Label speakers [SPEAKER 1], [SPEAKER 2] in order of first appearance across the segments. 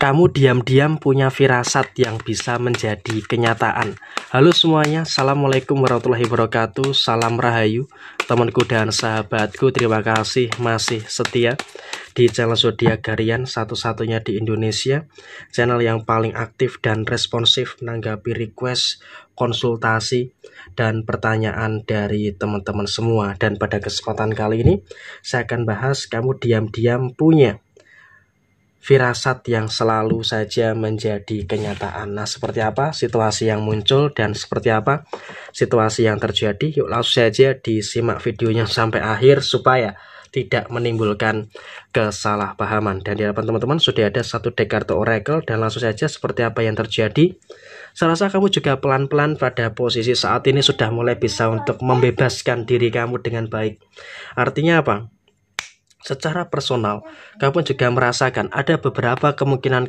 [SPEAKER 1] Kamu diam-diam punya firasat yang bisa menjadi kenyataan. Halo semuanya, Assalamualaikum warahmatullahi wabarakatuh. Salam Rahayu, temanku dan sahabatku. Terima kasih masih setia di channel Zodiak Harian, satu-satunya di Indonesia, channel yang paling aktif dan responsif menanggapi request, konsultasi, dan pertanyaan dari teman-teman semua. Dan pada kesempatan kali ini saya akan bahas kamu diam-diam punya firasat yang selalu saja menjadi kenyataan. Nah, seperti apa situasi yang muncul dan seperti apa situasi yang terjadi? Yuk langsung saja disimak videonya sampai akhir supaya tidak menimbulkan kesalahpahaman. Dan di hadapan teman-teman sudah ada satu deck kartu oracle, dan langsung saja seperti apa yang terjadi. Saya rasa kamu juga pelan-pelan pada posisi saat ini sudah mulai bisa untuk membebaskan diri kamu dengan baik. Artinya apa? Secara personal, kamu juga merasakan ada beberapa kemungkinan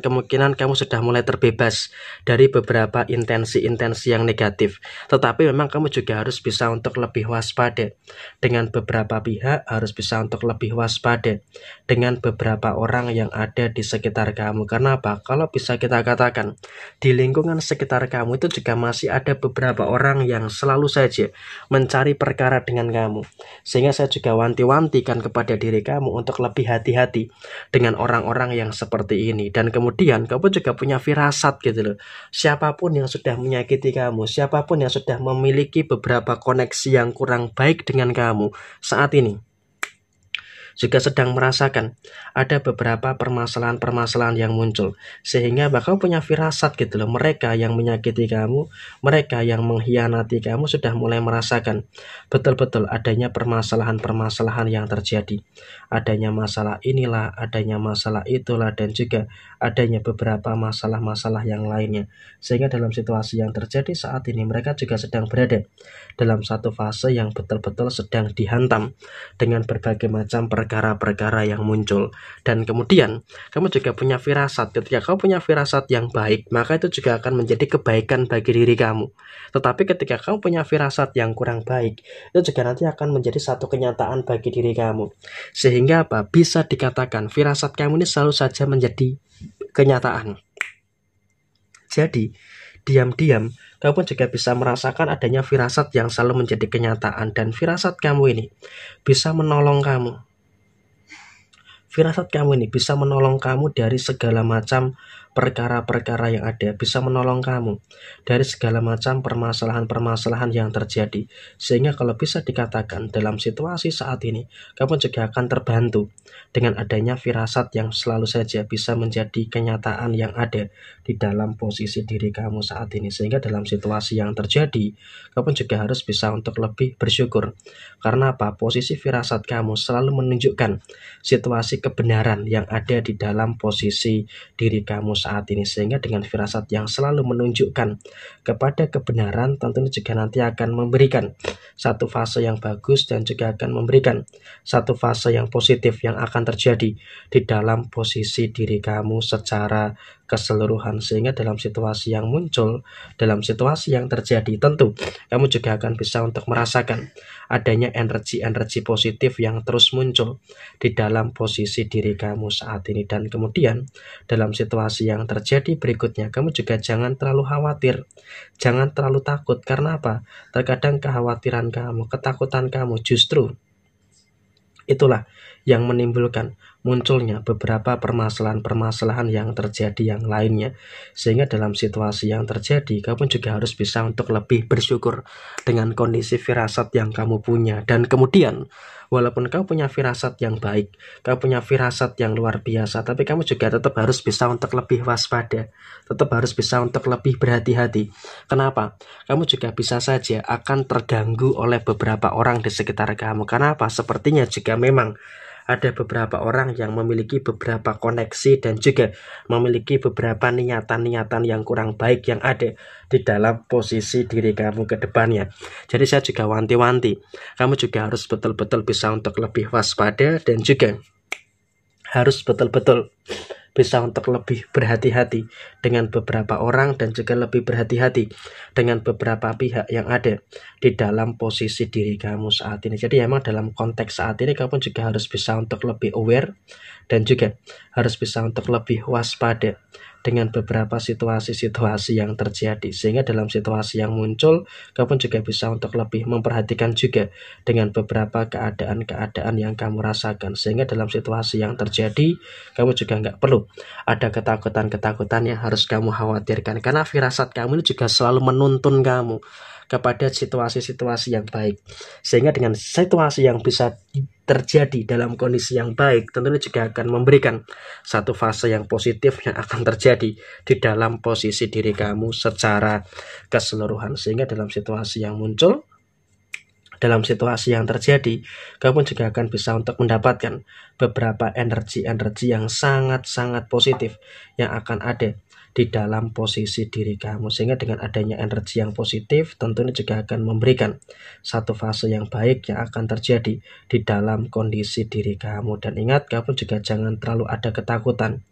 [SPEAKER 1] kamu sudah mulai terbebas dari beberapa intensi-intensi yang negatif. Tetapi memang kamu juga harus bisa untuk lebih waspada. Dengan beberapa pihak harus bisa untuk lebih waspada. Dengan beberapa orang yang ada di sekitar kamu. Karena apa? Kalau bisa kita katakan, di lingkungan sekitar kamu itu juga masih ada beberapa orang yang selalu saja mencari perkara dengan kamu. Sehingga saya juga wanti-wantikan kepada diri kamu untuk lebih hati-hati dengan orang-orang yang seperti ini. Dan kemudian kamu juga punya firasat gitu loh. Siapapun yang sudah menyakiti kamu, siapapun yang sudah memiliki beberapa koneksi yang kurang baik dengan kamu saat ini, juga sedang merasakan ada beberapa permasalahan-permasalahan yang muncul. Sehingga bakal punya firasat gitu loh, mereka yang menyakiti kamu, mereka yang mengkhianati kamu sudah mulai merasakan betul-betul adanya permasalahan-permasalahan yang terjadi. Adanya masalah inilah, adanya masalah itulah, dan juga adanya beberapa masalah-masalah yang lainnya. Sehingga dalam situasi yang terjadi saat ini, mereka juga sedang berada dalam satu fase yang betul-betul sedang dihantam dengan berbagai macam perkara-perkara yang muncul. Dan kemudian kamu juga punya firasat. Ketika kamu punya firasat yang baik, maka itu juga akan menjadi kebaikan bagi diri kamu. Tetapi ketika kamu punya firasat yang kurang baik, itu juga nanti akan menjadi satu kenyataan bagi diri kamu. Sehingga apa? Bisa dikatakan firasat kamu ini selalu saja menjadi kenyataan. Jadi diam-diam kamu juga bisa merasakan adanya firasat yang selalu menjadi kenyataan. Dan firasat kamu ini bisa menolong kamu. Firasat kamu ini bisa menolong kamu dari segala macam perkara-perkara yang ada, bisa menolong kamu dari segala macam permasalahan-permasalahan yang terjadi. Sehingga kalau bisa dikatakan dalam situasi saat ini, kamu juga akan terbantu dengan adanya firasat yang selalu saja bisa menjadi kenyataan yang ada di dalam posisi diri kamu saat ini. Sehingga dalam situasi yang terjadi, kamu juga harus bisa untuk lebih bersyukur. Karena apa? Posisi firasat kamu selalu menunjukkan situasi kebenaran yang ada di dalam posisi diri kamu saat ini. Sehingga dengan firasat yang selalu menunjukkan kepada kebenaran, tentunya juga nanti akan memberikan satu fase yang bagus dan juga akan memberikan satu fase yang positif yang akan terjadi di dalam posisi diri kamu secara keseluruhan. Sehingga dalam situasi yang muncul, dalam situasi yang terjadi, tentu kamu juga akan bisa untuk merasakan adanya energi-energi positif yang terus muncul di dalam posisi diri kamu saat ini. Dan kemudian dalam situasi yang terjadi berikutnya, kamu juga jangan terlalu khawatir, jangan terlalu takut. Karena apa? Terkadang kekhawatiran kamu, ketakutan kamu justru itulah yang menimbulkan munculnya beberapa permasalahan-permasalahan yang terjadi yang lainnya. Sehingga dalam situasi yang terjadi, kamu juga harus bisa untuk lebih bersyukur dengan kondisi firasat yang kamu punya. Dan kemudian walaupun kamu punya firasat yang baik, kamu punya firasat yang luar biasa, tapi kamu juga tetap harus bisa untuk lebih waspada, tetap harus bisa untuk lebih berhati-hati. Kenapa? Kamu juga bisa saja akan terganggu oleh beberapa orang di sekitar kamu. Kenapa? Sepertinya juga memang ada beberapa orang yang memiliki beberapa koneksi dan juga memiliki beberapa niatan-niatan yang kurang baik yang ada di dalam posisi diri kamu ke depannya. Jadi saya juga wanti-wanti, kamu juga harus betul-betul bisa untuk lebih waspada dan juga harus betul-betul bisa untuk lebih berhati-hati dengan beberapa orang dan juga lebih berhati-hati dengan beberapa pihak yang ada di dalam posisi diri kamu saat ini. Jadi emang dalam konteks saat ini kamu juga harus bisa untuk lebih aware dan juga harus bisa untuk lebih waspada dengan beberapa situasi-situasi yang terjadi, sehingga dalam situasi yang muncul kamu juga bisa untuk lebih memperhatikan juga dengan beberapa keadaan-keadaan yang kamu rasakan, sehingga dalam situasi yang terjadi kamu juga nggak perlu ada ketakutan-ketakutan yang harus kamu khawatirkan, karena firasat kamu ini juga selalu menuntun kamu kepada situasi-situasi yang baik, sehingga dengan situasi yang bisa terjadi dalam kondisi yang baik tentunya juga akan memberikan satu fase yang positif yang akan terjadi di dalam posisi diri kamu secara keseluruhan, sehingga dalam situasi yang muncul, dalam situasi yang terjadi, kamu juga akan bisa untuk mendapatkan beberapa energi-energi yang sangat-sangat positif yang akan ada di dalam posisi diri kamu, sehingga dengan adanya energi yang positif tentunya juga akan memberikan satu fase yang baik yang akan terjadi di dalam kondisi diri kamu. Dan ingat, kamu juga jangan terlalu ada ketakutan,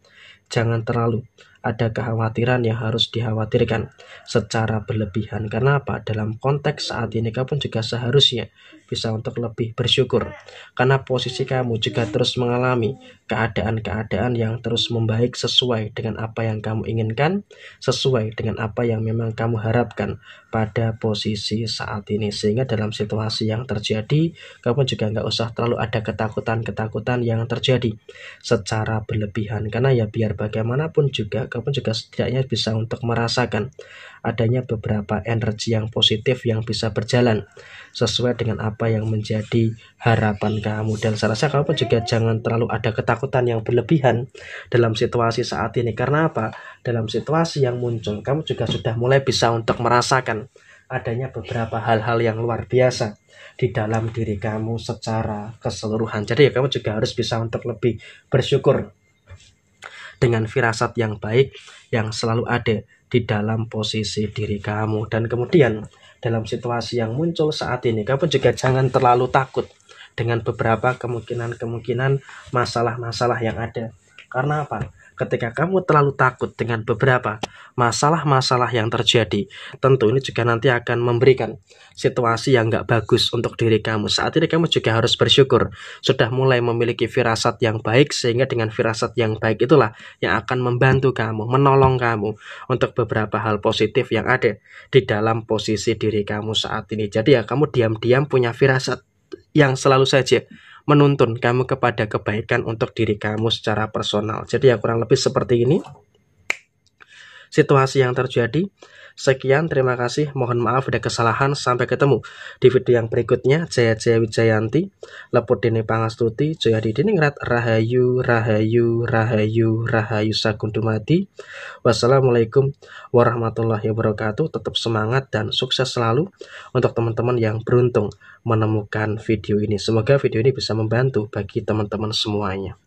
[SPEAKER 1] jangan terlalu ada kekhawatiran yang harus dikhawatirkan secara berlebihan. Karena apa? Dalam konteks saat ini kamu juga seharusnya bisa untuk lebih bersyukur, karena posisi kamu juga terus mengalami keadaan-keadaan yang terus membaik sesuai dengan apa yang kamu inginkan, sesuai dengan apa yang memang kamu harapkan pada posisi saat ini. Sehingga dalam situasi yang terjadi, kamu juga nggak usah terlalu ada ketakutan-ketakutan yang terjadi secara berlebihan, karena ya biar bagaimanapun juga kamu juga setidaknya bisa untuk merasakan adanya beberapa energi yang positif yang bisa berjalan sesuai dengan apa yang menjadi harapan kamu. Dan saya rasa kamu juga jangan terlalu ada ketakutan yang berlebihan dalam situasi saat ini. Karena apa? Dalam situasi yang muncul, kamu juga sudah mulai bisa untuk merasakan adanya beberapa hal-hal yang luar biasa di dalam diri kamu secara keseluruhan. Jadi ya kamu juga harus bisa untuk lebih bersyukur dengan firasat yang baik yang selalu ada di dalam posisi diri kamu. Dan kemudian dalam situasi yang muncul saat ini, kamu juga jangan terlalu takut dengan beberapa kemungkinan masalah-masalah yang ada. Karena apa? Ketika kamu terlalu takut dengan beberapa masalah-masalah yang terjadi, tentu ini juga nanti akan memberikan situasi yang nggak bagus untuk diri kamu. Saat ini kamu juga harus bersyukur sudah mulai memiliki firasat yang baik, sehingga dengan firasat yang baik itulah yang akan membantu kamu, menolong kamu untuk beberapa hal positif yang ada di dalam posisi diri kamu saat ini. Jadi ya kamu diam-diam punya firasat yang selalu saja menuntun kamu kepada kebaikan untuk diri kamu secara personal. Jadi ya kurang lebih seperti ini situasi yang terjadi. Sekian, terima kasih, mohon maaf ada kesalahan. Sampai ketemu di video yang berikutnya. Jaya Jaya Wijayanti, Leput Dene Pangastuti, Jaya Didiningrat, Rahayu, Rahayu, Rahayu, Rahayu Sagundumati. Wassalamualaikum warahmatullahi wabarakatuh. Tetap semangat dan sukses selalu untuk teman-teman yang beruntung menemukan video ini. Semoga video ini bisa membantu bagi teman-teman semuanya.